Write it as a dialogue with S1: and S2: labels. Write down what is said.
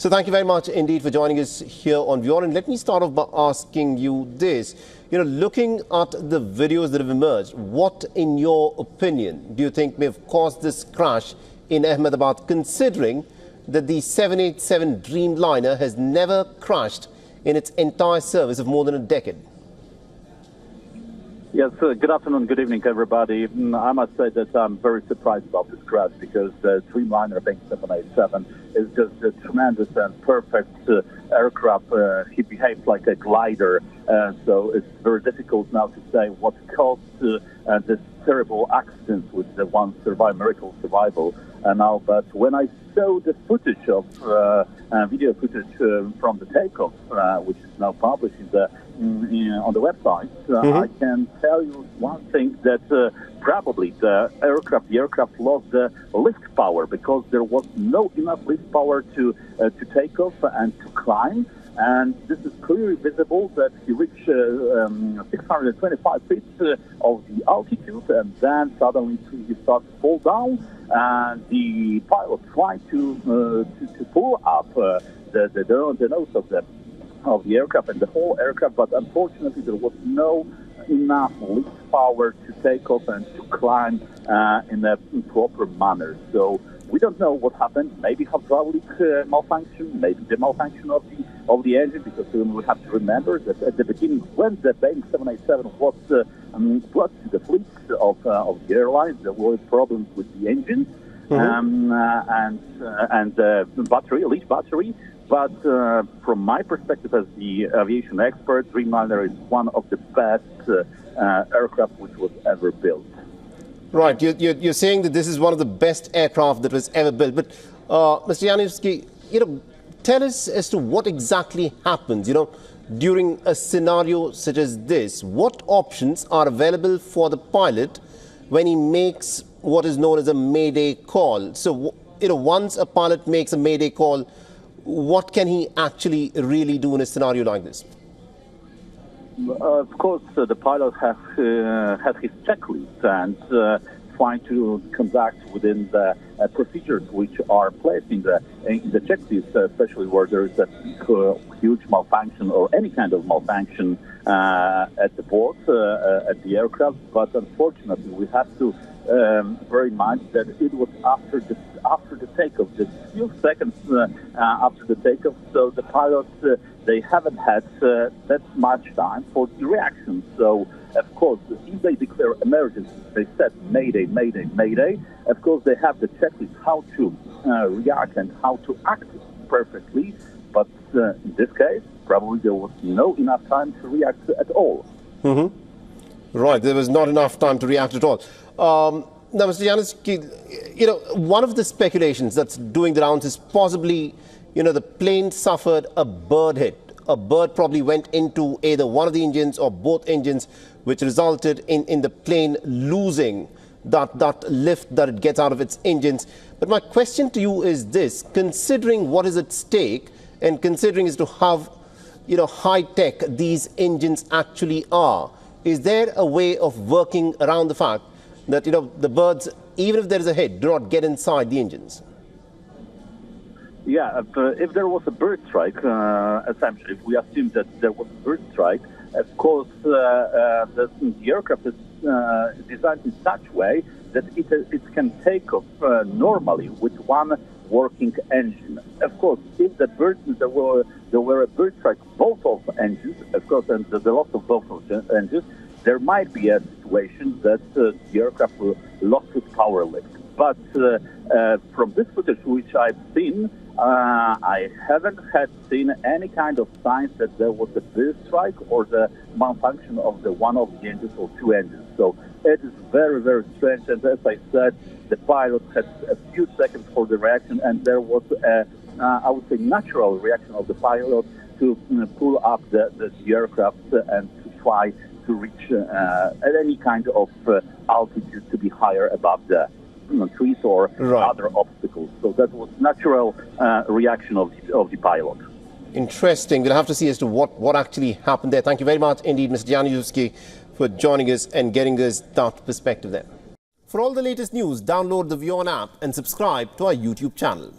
S1: So thank you very much indeed for joining us here on WION. And let me start off by asking you this. Looking at the videos that have emerged, what, in your opinion, do you think may have caused this crash in Ahmedabad, considering that the 787 Dreamliner has never crashed in its entire service of more than a decade?
S2: Yes, good afternoon, good evening, everybody. I must say that I'm very surprised about this crash because the Dreamliner being 787 is just a tremendous and perfect aircraft. He behaves like a glider, so it's very difficult now to say what caused this terrible accident with the one miracle survival. Now, but when I saw the footage of video footage from the takeoff, which is now published on the website, I can tell you one thing, that probably the aircraft lost the lift power because there was no enough lift power to take off and to climb. And this is clearly visible that he reached 625 feet of the altitude, and then suddenly he started to fall down. And the pilot tried to pull up the nose of the aircraft and the whole aircraft, but unfortunately there was no enough lift power to take off and to climb in a proper manner. So we don't know what happened. Maybe hydraulic malfunction, maybe the malfunction of the engine, because we have to remember that at the beginning, when the Boeing 787 was brought to the fleet of the airlines, there were problems with the engine and battery, lead battery. But from my perspective as the aviation expert, Dreamliner is one of the best aircraft which was ever built.
S1: Right, you're saying that this is one of the best aircraft that was ever built. But Mr. Yanivsky, tell us as to what exactly happens, during a scenario such as this. What options are available for the pilot when he makes what is known as a mayday call? So, once a pilot makes a mayday call, what can he actually really do in a scenario like this?
S2: Of course, the pilot has his checklist and trying to conduct within the procedures which are placed in the checklist, especially where there is a huge malfunction or any kind of malfunction at the board, at the aircraft. But unfortunately, we have to bear in mind that it was after the takeoff, just a few seconds after the takeoff, so the pilots they haven't had that much time for the reaction. So, of course, if they declare emergency, they said Mayday, Mayday, Mayday. Of course, they have the checklist how to react and how to act perfectly. But in this case, probably there was no enough time to react at all.
S1: Right, there was not enough time to react at all. Now, Mr. Yanivsky, one of the speculations that's doing the rounds is possibly, the plane suffered a bird hit. A bird probably went into either one of the engines or both engines, which resulted in the plane losing that lift that it gets out of its engines. But my question to you is this: considering what is at stake and considering as to how, high-tech these engines actually are, is there a way of working around the fact that, the birds, even if there is a hit, do not get inside the engines?
S2: Yeah, if there was a bird strike, essentially, if we assume that there was a bird strike, of course, the aircraft is designed in such a way that it can take off normally with one working engine. Of course, if there were a bird strike, both of engines, of course, and the loss of both of the engines, there might be a situation that the aircraft will lost its power lift. But from this footage which I've seen, I haven't seen any kind of signs that there was a bird strike or the malfunction of one of the engines or two engines. So it is very, very strange. And as I said, the pilot had a few seconds for the reaction, and there was I would say, natural reaction of the pilot to pull up the aircraft and to try to reach at any kind of altitude to be higher above the trees or other obstacles. So that was natural reaction of the pilot.
S1: Interesting. We'll have to see as to what actually happened there. Thank you very much indeed, Mr. Yanivsky, for joining us and getting us that perspective there. For all the latest news, download the WION app and subscribe to our YouTube channel.